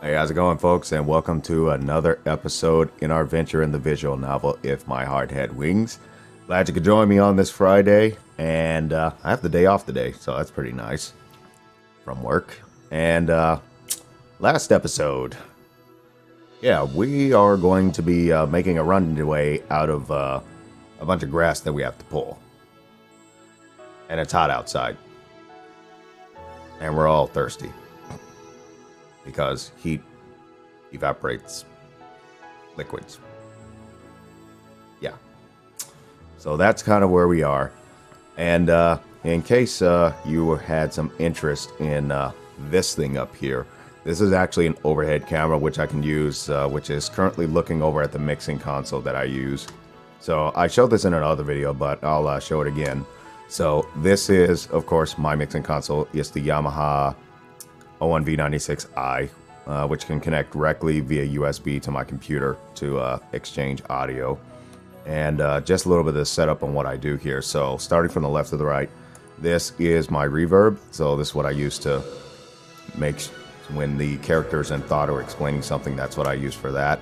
Hey, how's it going, folks? And welcome to another episode in our venture in the visual novel, If My Heart Had Wings. Glad you could join me on this Friday. And I have the day off today, so that's pretty nice from work. And last episode, we are going to be making a runway out of a bunch of grass that we have to pull. And it's hot outside. And we're all thirsty. Because heat evaporates liquids. Yeah. So that's kind of where we are. And in case you had some interest in this thing up here, this is actually an overhead camera which I can use, which is currently looking over at the mixing console that I use. So I showed this in another video, but I'll show it again. So this is, of course, my mixing console. It's the Yamaha O1V96i, which can connect directly via USB to my computer to exchange audio. And just a little bit of the setup on what I do here. So starting from the left to the right, this is my reverb. So this is what I use to make when the characters in thought are explaining something. That's what I use for that.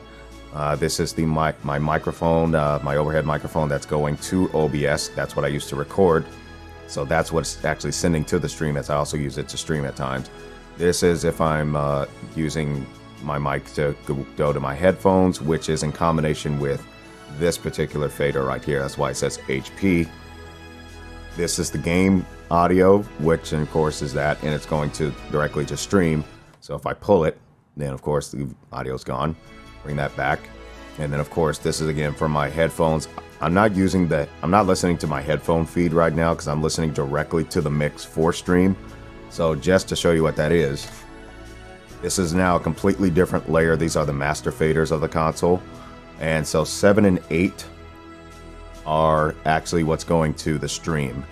This is the my microphone, my overhead microphone that's going to OBS. That's what I use to record. So that's what's actually sending to the stream, as I also use it to stream at times. This is if I'm using my mic to go to my headphones, which is in combination with this particular fader right here. That's why it says HP. This is the game audio, which of course is that, and it's going to directly to stream. So if I pull it, then of course the audio's gone. Bring that back. And then of course this is again for my headphones. I'm not listening to my headphone feed right now because I'm listening directly to the mix for stream. So just to show you what that is, this is now a completely different layer. These are the master faders of the console. And so 7 and 8 are actually what's going to the stream.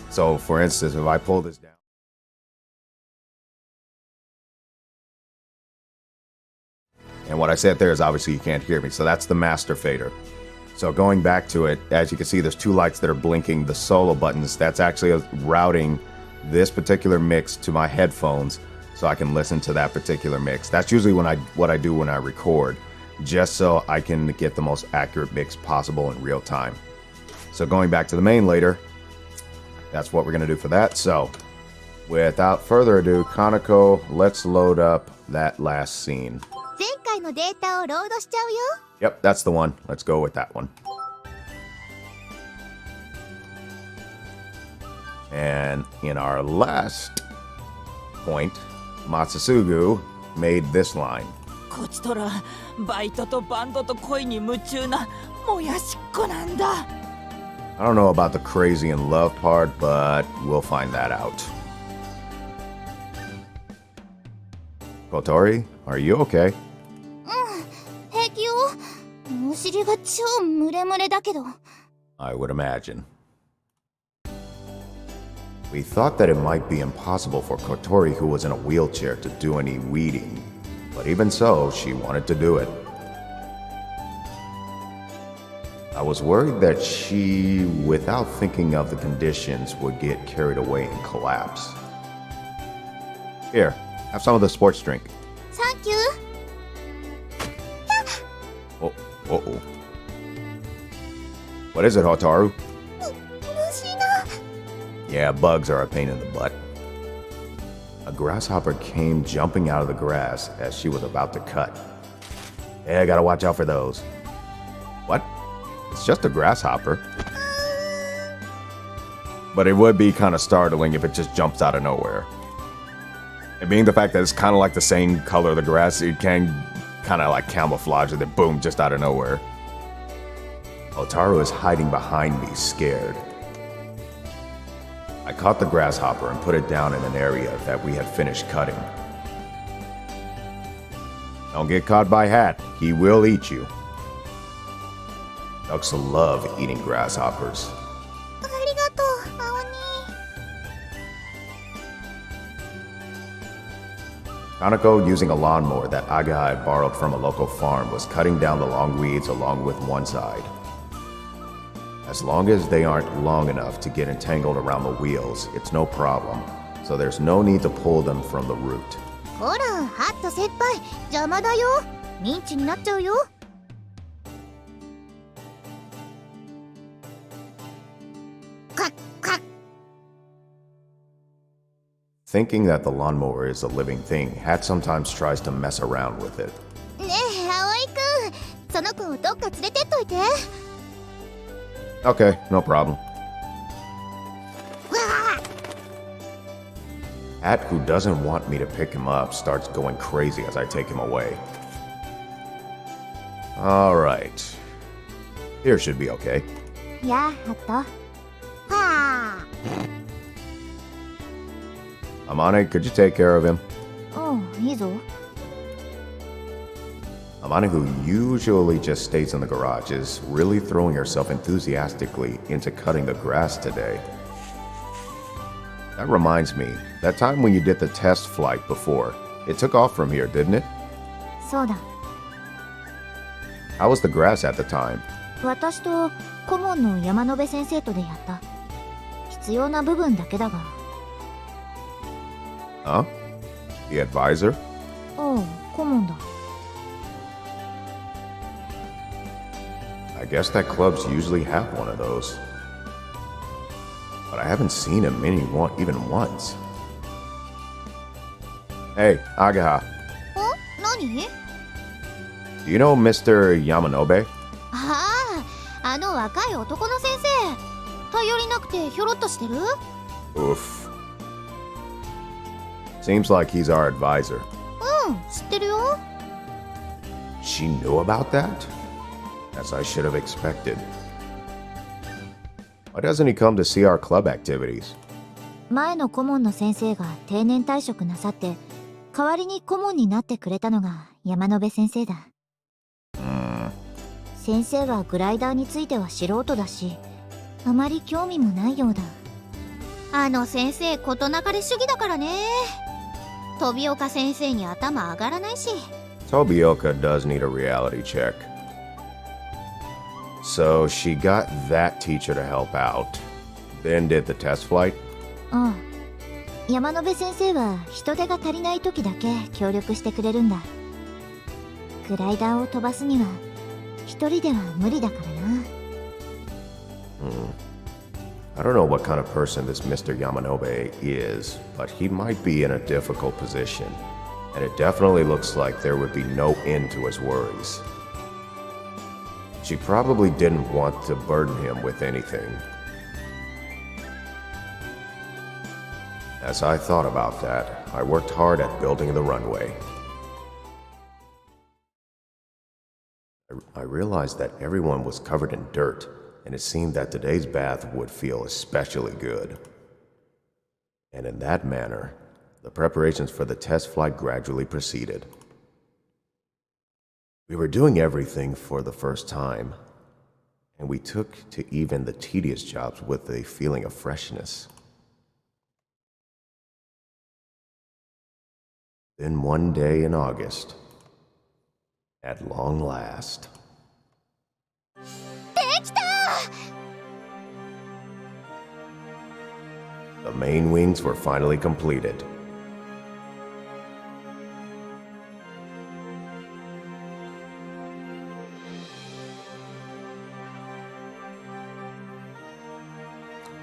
So for instance, if I pull this down, and what I said there is obviously you can't hear me. So that's the master fader. So going back to it, as you can see, there's two lights that are blinking, the solo buttons. That's actually routing this particular mix to my headphones so I can listen to that particular mix. That's usually what I do when I record, just so I can get the most accurate mix possible in real time. So going back to the main later, that's what we're going to do for that. So without further ado, Kaneko, let's load up that last scene. Yep, that's the one. Let's go with that one. And in our last point, Matsusugu made this line. I don't know about the crazy in love part, but we'll find that out. Kotori, are you okay? I would imagine. We thought that it might be impossible for Kotori, who was in a wheelchair, to do any weeding, but even so, she wanted to do it. I was worried that she, without thinking of the conditions, would get carried away and collapse. Here, have some of the sports drink. Thank you. Oh, uh-oh. What is it, Hotaru? Yeah, bugs are a pain in the butt. A grasshopper came jumping out of the grass as she was about to cut. Yeah, gotta watch out for those. What? It's just a grasshopper. But it would be kind of startling if it just jumps out of nowhere. And being the fact that it's kind of like the same color of the grass, it can kind of like camouflage it, and boom, just out of nowhere. Hotaru is hiding behind me, scared. I caught the grasshopper and put it down in an area that we had finished cutting. Don't get caught by Hat. He will eat you. Ducks love eating grasshoppers. Kaneko, using a lawnmower that Aga had borrowed from a local farm, was cutting down the long weeds along with one side. As long as they aren't long enough to get entangled around the wheels, it's no problem, so there's no need to pull them from the root. ほら、ハット先輩、邪魔だよ。ミンチになっちゃうよ。カッカッ。 Thinking that the lawnmower is a living thing, Hat sometimes tries to mess around with it. ねえ、葵くん、その子をどっか連れてっといて。Okay, no problem. わあ。 Hat, who doesn't want me to pick him up, starts going crazy as I take him away. Alright. Here should be okay. やあ、ハット。はあ。 Amane, could you take care of him? うん、いいぞ。 Amane, who usually just stays in the garage, is really throwing herself enthusiastically into cutting the grass today. That reminds me, that time when you did the test flight before, it took off from here, didn't it? そうだ。 How was the grass at the time? 私と顧問の山野辺先生とでやった。必要な部分だけだが。 Huh? The advisor? おう、顧問だ。 I guess that clubs usually have one of those. But I haven't seen him even once. Hey, Agaha. 何？ Do you know Mr. Yamanobe? ああ、あの若い男の先生。頼りなくてひょろっとしてる？ Oof. Seems like he's our advisor. うん、知ってるよ。 She knew about that? As I should have expected. Why doesn't he come to see our club activities? 前の顧問の先生が定年退職なさって、代わりに顧問になってくれたのが山野辺先生だ。先生はグライダーについては素人だし、あまり興味もないようだ。あの先生、事なかれ主義だからね。飛岡先生に頭上がらないし。 Tobioka does need a reality check. So she got that teacher to help out, then did the test flight? ああ、山野辺先生は人手が足りない時だけ協力してくれるんだ。グライダーを飛ばすには一人では無理だからな。I don't know what kind of person this Mr. Yamanobe is, but he might be in a difficult position, and it definitely looks like there would be no end to his worries. She probably didn't want to burden him with anything. As I thought about that, I worked hard at building the runway. I realized that everyone was covered in dirt, and it seemed that today's bath would feel especially good. And in that manner, the preparations for the test flight gradually proceeded. We were doing everything for the first time, and we took to even the tedious jobs with a feeling of freshness. Then one day in August, at long last. できた! The main wings were finally completed.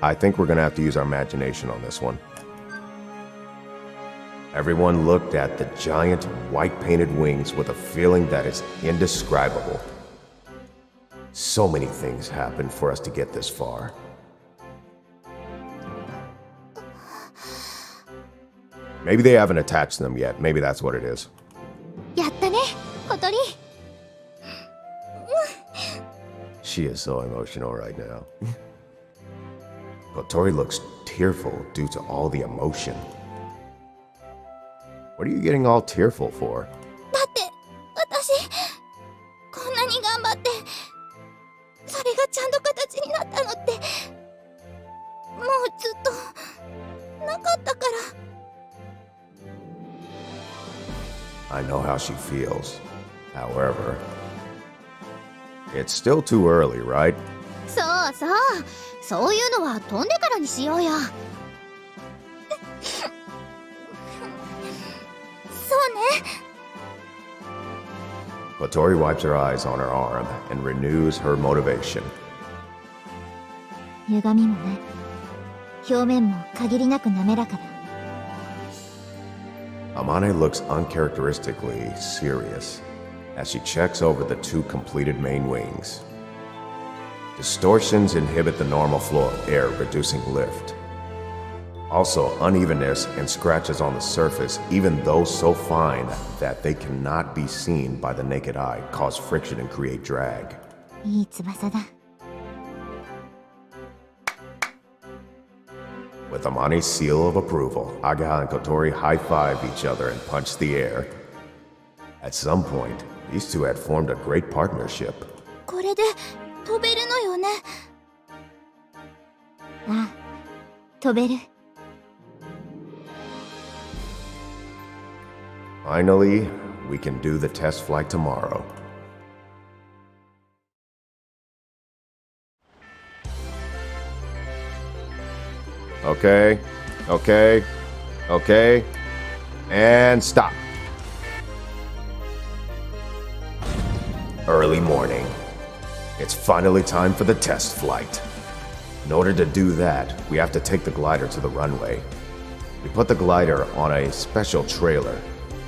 I think we're gonna have to use our imagination on this one. Everyone looked at the giant white-painted wings with a feeling that is indescribable. So many things happened for us to get this far. Maybe they haven't attached them yet. Maybe that's what it is. やったね、小鳥。She is so emotional right now. Kotori looks tearful due to all the emotion. What are you getting all tearful for? だって私こんなに頑張ってそれがちゃんと形になったのってもうずっとなかったから。 I know how she feels. However, it's still too early, right? そうそう、そういうのは飛んでからにしようよ。Kotori wipes her eyes on her arm and renews her motivation. 歪みもない。表面も限りなく滑らかだ。Amane looks uncharacteristically serious as she checks over the two completed main wings. Distortions inhibit the normal flow of air, reducing lift. Also, unevenness and scratches on the surface, even though so fine that they cannot be seen by the naked eye, cause friction and create drag. いい翼だ。With Amane's seal of approval, Agaha and Kotori high-five each other and punch the air. At some point, these two had formed a great partnership. これで飛べるのよね。ああ、飛べる。Finally, we can do the test flight tomorrow. Okay, and stop. Early morning. It's finally time for the test flight. In order to do that, we have to take the glider to the runway. We put the glider on a special trailer,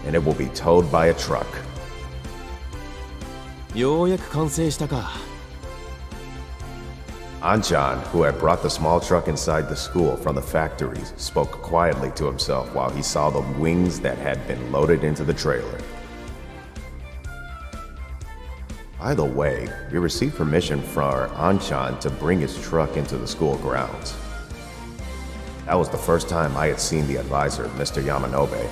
and it will be towed by a truck. ようやく完成したか。Anchan, who had brought the small truck inside the school from the factories, spoke quietly to himself while he saw the wings that had been loaded into the trailer. By the way, we received permission from Anchan to bring his truck into the school grounds. That was the first time I had seen the advisor, Mr. Yamanobe.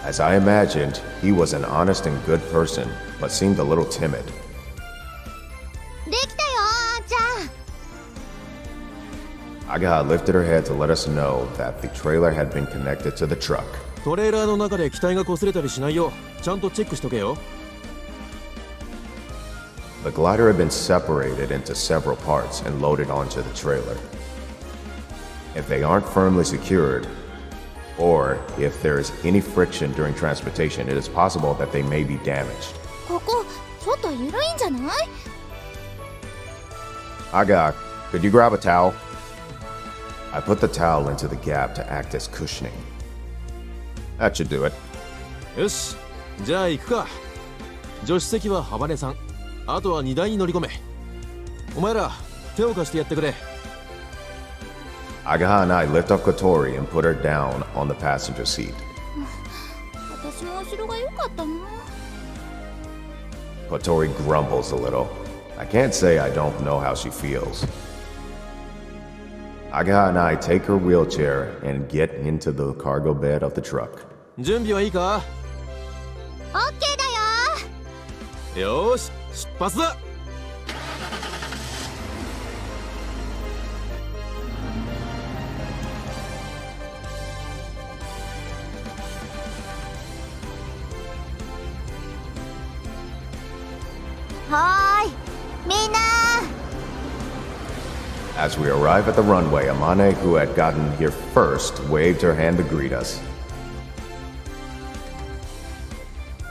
As I imagined, he was an honest and good person, but seemed a little timid. できたよ、あーちゃん。 Agaha lifted her head to let us know that the trailer had been connected to the truck. トレーラーの中で機体が擦れたりしないようちゃんとチェックしとけよ。The glider had been separated into several parts and loaded onto the trailer. If they aren't firmly secured, or if there is any friction during transportation, it is possible that they may be damaged. ここちょっと緩いんじゃない？ Aga, could you grab a towel? I put the towel into the gap to act as cushioning. That should do it. よし、じゃあ行くか。助手席はハバネさん。あとは荷台に乗り込め。お前ら手を貸してやってくれ。Agaha and I lift up Kotori and put her down on the passenger seat. 私も後ろが良かったな。 Kotori grumbles a little. I can't say I don't know how she feels. Agaha and I take her wheelchair and get into the cargo bed of the truck. 準備はいいか？オッケーだよ。よーし、出発だ。はーい、みんな。 As we arrive at the runway, Amane, who had gotten here first, waved her hand to greet us.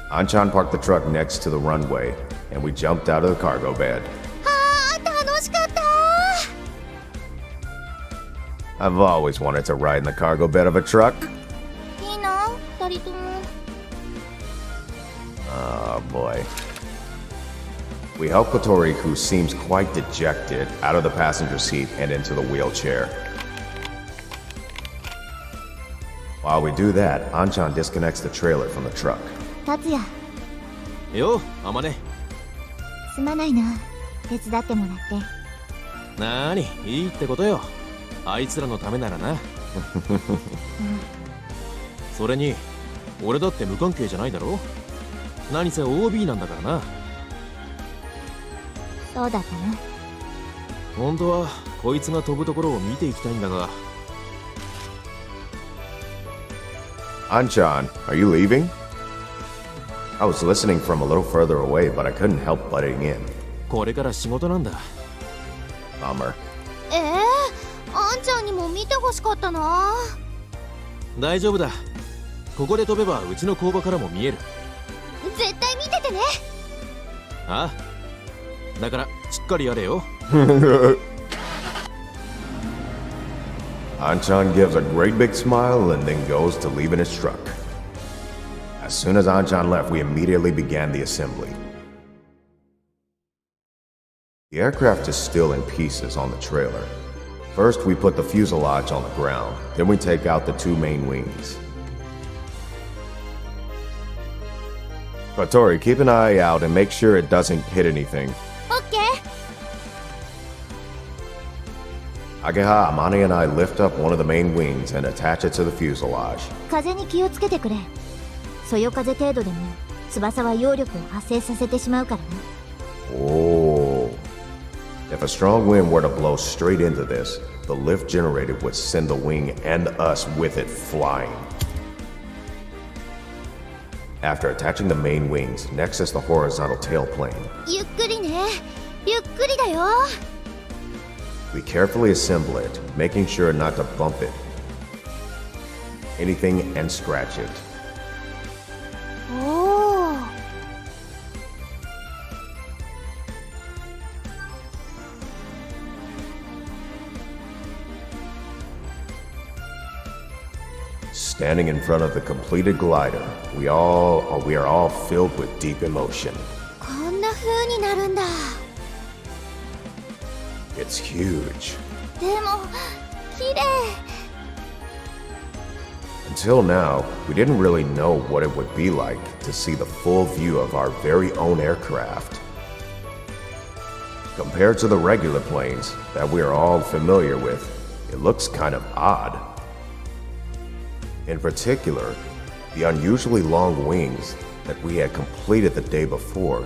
Anchan parked the truck next to the runway, and we jumped out of the cargo bed. あー、楽しかった。 I've always wanted to ride in the cargo bed of a truck. いいな、二人とも。 Oh boy. We help Kotori, who seems quite dejected, out of the passenger seat and into the wheelchair. While we do that, Anchan disconnects the trailer from the truck. 達也、よ、あまね。すまないな。手伝ってもらって。なーに、いいってことよ。あいつらのためならな。それに、俺だって無関係じゃないだろ。何せ OB なんだからな。そうだったな。本当はこいつが飛ぶところを見ていきたいんだが。Anchan, are you leaving? I was listening from a little further away, but I couldn't help butting in. これから仕事なんだ。Bummer. あんちゃんにも見てほしかったな。大丈夫だ。ここで飛べばうちの工場からも見える。絶対見ててね。ああ、だからしっかりやれよ。Anchan gives a great big smile and then goes to leave in his truck. As soon as Anchan left, we immediately began the assembly. The aircraft is still in pieces on the trailer. First, we put the fuselage on the ground, then we take out the two main wings. Kotori, keep an eye out and make sure it doesn't hit anything. オッケー。Ageha, Amane and I lift up one of the main wings and attach it to the fuselage. 風に気をつけてくれ。そよ風程度でも翼は揚力を発生させてしまうからね。Oh. If a strong wind were to blow straight into this, the lift generated would send the wing and us with it flying. After attaching the main wings, next is the horizontal tail plane. ゆっくりね。ゆっくりだよ。We carefully assemble it, making sure not to bump it, anything, and scratch it. おお。Standing in front of the completed glider, we are all filled with deep emotion. こんな風になるんだ。It's huge. でも綺麗。Until now, we didn't really know what it would be like to see the full view of our very own aircraft. Compared to the regular planes that we are all familiar with, it looks kind of odd. In particular, the unusually long wings that we had completed the day before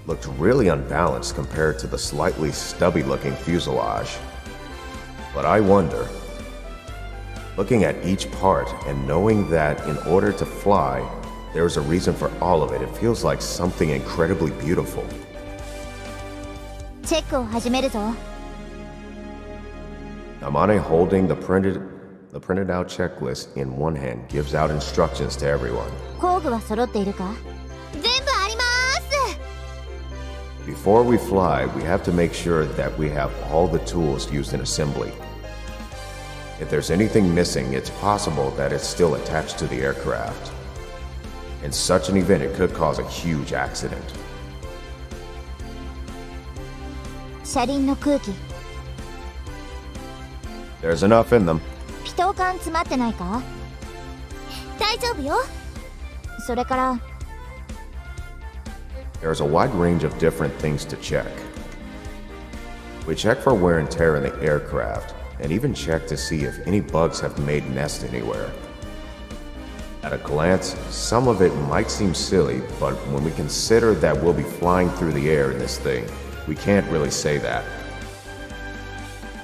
looked really unbalanced compared to the slightly stubby-looking fuselage. But I wonder, looking at each part and knowing that in order to fly, there is a reason for all of it, it feels like something incredibly beautiful. チェックを始めるぞ。Amane, holding the printed out checklist in one hand, gives out instructions to everyone. 工具は揃っているか？全部あります。 Before we fly, we have to make sure that we have all the tools used in assembly. If there's anything missing, it's possible that it's still attached to the aircraft. In such an event, it could cause a huge accident. 車輪の空気。There's enough in them. ピトー管詰まってないか？大丈夫よ。それから There's a wide range of different things to check. We check for wear and tear in the aircraft, and even check to see if any bugs have made nests anywhere. At a glance, some of it might seem silly, but when we consider that we'll be flying through the air in this thing, we can't really say that.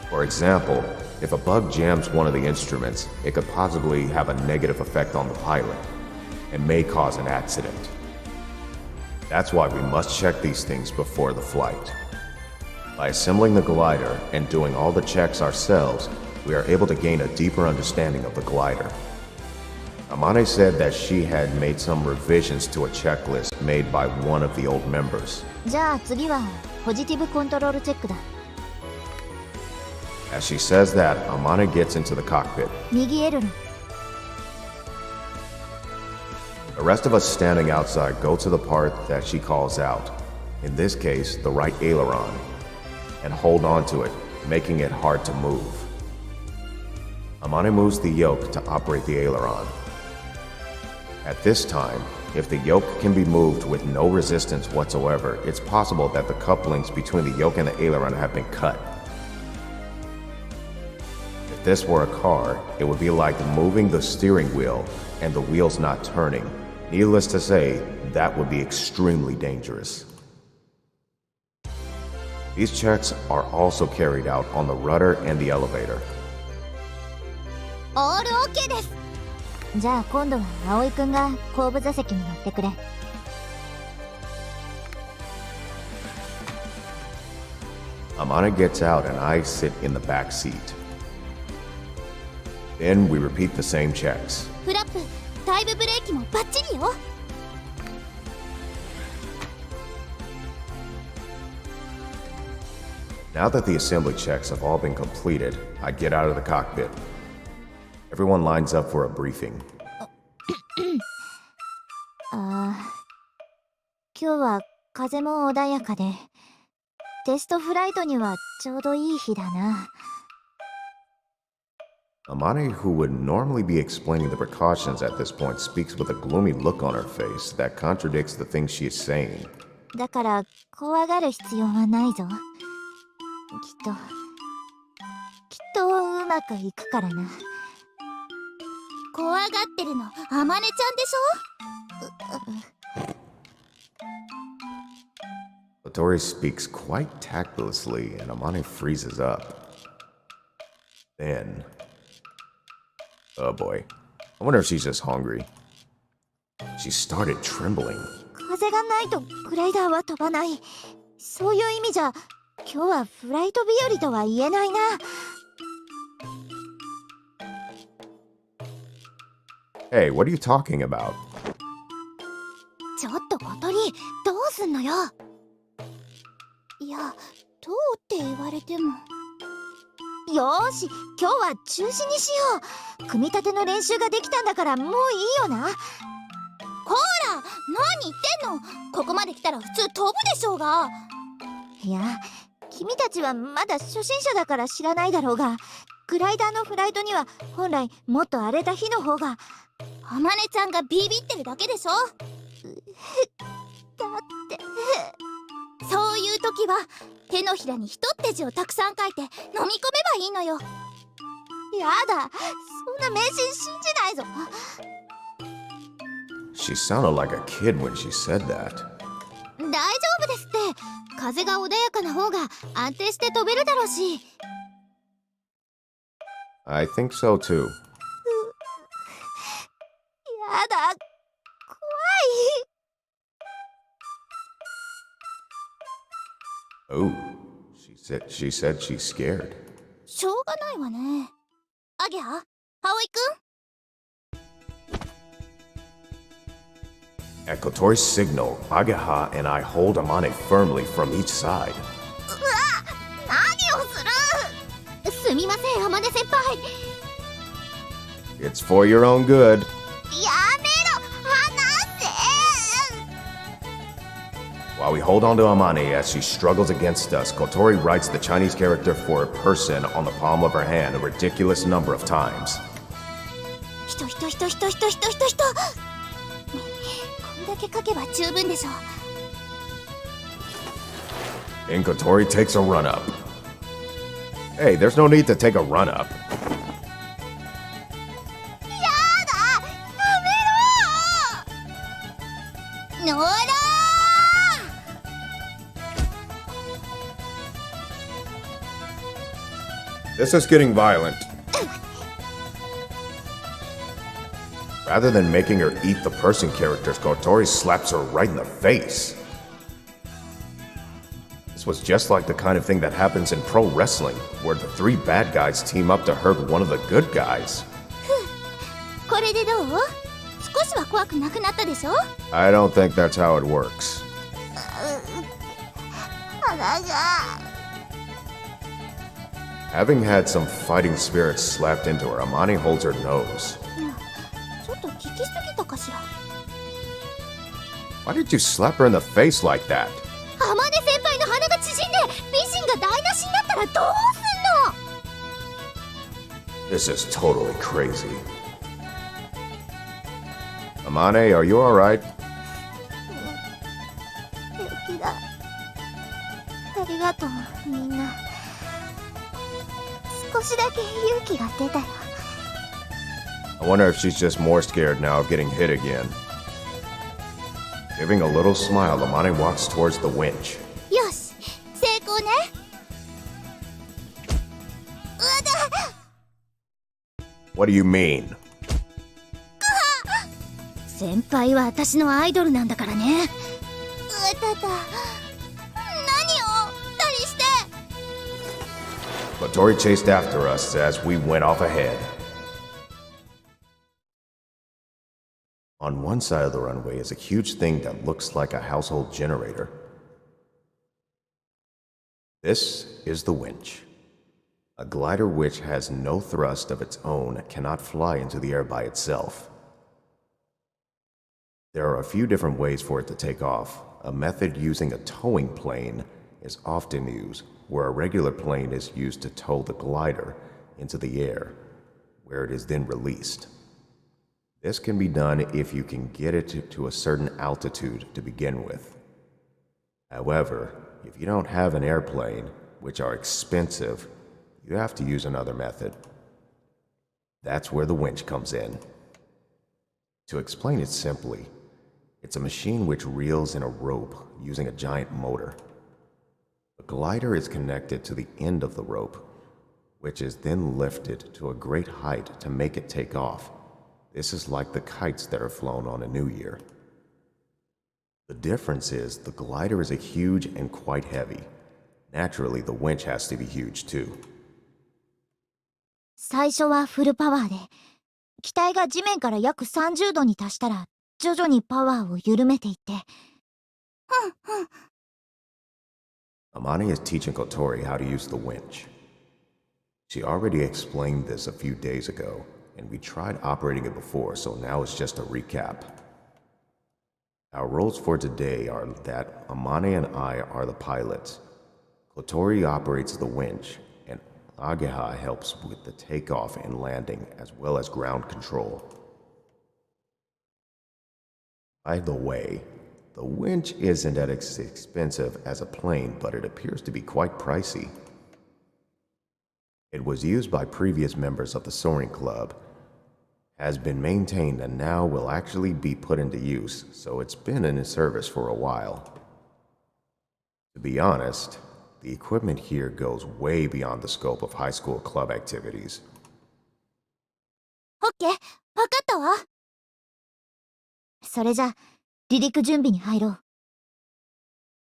For example, if a bug jams one of the instruments, it could possibly have a negative effect on the pilot, and may cause an accident. That's why we must check these things before the flight. By assembling the glider and doing all the checks ourselves, we are able to gain a deeper understanding of the glider. Amane said that she had made some revisions to a checklist made by one of the old members. じゃあ次はポジティブコントロールチェックだ。 As she says that, Amane gets into the cockpit. 右エルロン。 The rest of us standing outside go to the part that she calls out, in this case, the right aileron, and hold on to it, making it hard to move. Amane moves the yoke to operate the aileron. At this time, if the yoke can be moved with no resistance whatsoever, it's possible that the couplings between the yoke and the aileron have been cut. If this were a car, it would be like moving the steering wheel and the wheels not turning. Needless to say, that would be extremely dangerous. These checks are also carried out on the rudder and the elevator. オールオッケーです。じゃあ今度は葵くんが後部座席に乗ってくれ。Amane gets out and I sit in the back seat. Then we repeat the same checks. フラップタイムブレーキもバッチリよ。Now that the assembly checks have all been completed, I get out of the cockpit. Everyone lines up for a briefing. 今日は風も穏やかで、テストフライトにはちょうどいい日だな。Amane, who would normally be explaining the precautions at this point, speaks with a gloomy look on her face that contradicts the things she is saying. だから怖がる必要はないぞ。きっとうまくいくからな。怖がってるのあまねちゃんでしょ。Tori speaks quite tactlessly, and Amane freezes up. Then, oh boy, I wonder if she's just hungry. She started trembling. 風がないとグライダーは飛ばない。そういう意味じゃ今日はフライト日和とは言えないな。Hey, what are you talking about? ちょっと小鳥、どうすんのよ。いや、どうって言われても。よーし、今日は中止にしよう。組み立ての練習ができたんだからもういいよな。こーら、何言ってんの。ここまで来たら普通飛ぶでしょうが。いや、君たちはまだ初心者だから知らないだろうが、グライダーのフライトには本来もっと荒れた日の方が。あまねちゃんがビビってるだけでしょ。だってそういう時は手のひらにひとって字をたくさん書いて飲み込めばいいのよ。やだ、そんな迷信信じないぞ。She sounded like a kid when she said that. 大丈夫ですって。風が穏やかな方が安定して飛べるだろうし。I think so too. やだ、怖い。Oh, she said she's scared. しょうがないわね。アゲハ、葵くん。At Kotori's signal, Agaha and I hold Amane firmly from each side. 何をする。すみません、あまね先輩。It's for your own good. やめろ、離せ。While we hold on to Amane as she struggles against us, Kotori writes the Chinese character for a person on the palm of her hand a ridiculous number of times. 人。こんだけ書けば十分でしょ。And Kotori takes a run up. Hey, there's no need to take a run up. やだ、やめろ。のらー This is getting violent. Rather than making her eat the person characters, Kotori slaps her right in the face. This was just like the kind of thing that happens in pro wrestling, where the three bad guys team up to hurt one of the good guys. これでどう？少しは怖くなくなったでしょ？ I don't think that's how it works. 鼻が。Having had some fighting spirits slapped into her, Amane holds her nose. ちょっと聞きすぎたかしら。Why did you slap her in the face like that? あまね先輩の鼻が縮んで美人が台無しになったらどうすんの？ This is totally crazy. Amane, are you alright? 平気だ。ありがとう、みんな。少しだけ勇気が出たよ。I wonder if she's just more scared now of getting hit again. Giving a little smile, Amane walks towards the winch. よし、成功ね。うだ。What do you mean? 先輩は私のアイドルなんだからね。うたた。何を二人して。Kotori chased after us as we went off ahead. On one side of the runway is a huge thing that looks like a household generator. This is the winch. A glider which has no thrust of its own cannot fly into the air by itself. There are a few different ways for it to take off. A method using a towing plane is often used, where a regular plane is used to tow the glider into the air, where it is then released. This can be done if you can get it to a certain altitude to begin with. However, if you don't have an airplane, which are expensive, you have to use another method. That's where the winch comes in. To explain it simply, it's a machine which reels in a rope using a giant motor. The glider is connected to the end of the rope, which is then lifted to a great height to make it take off. This is like the kites that are flown on a New Year. The difference is the glider is huge and quite heavy. Naturally, the winch has to be huge too. 最初はフルパワーで、機体が地面から約30度に達したら、徐々にパワーを緩めていって。Amane is teaching Kotori how to use the winch. She already explained this a few days ago, and we tried operating it before, so now it's just a recap. Our roles for today are that Amane and I are the pilots. Kotori operates the winch, and Ageha helps with the takeoff and landing, as well as ground control. By the way, the winch isn't as expensive as a plane, but it appears to be quite pricey. It was used by previous members of the Soaring Club, has been maintained, and now will actually be put into use, so it's been in service for a while. To be honest, the equipment here goes way beyond the scope of high school club activities. オッケー、わかったわ。それじゃ、離陸準備に入ろう。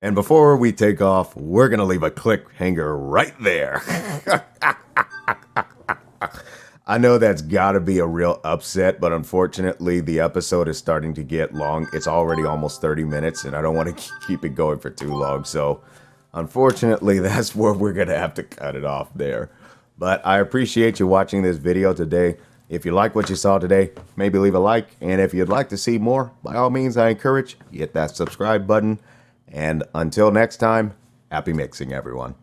And before we take off, we're gonna leave a cliffhanger right there. I know that's gotta be a real upset, but unfortunately the episode is starting to get long. It's already almost 30 minutes and I don't want to keep it going for too long. So unfortunately that's where we're gonna have to cut it off there. But I appreciate you watching this video today. If you like what you saw today, maybe leave a like. And if you'd like to see more, by all means, I encourage you hit that subscribe button. And until next time, happy mixing, everyone.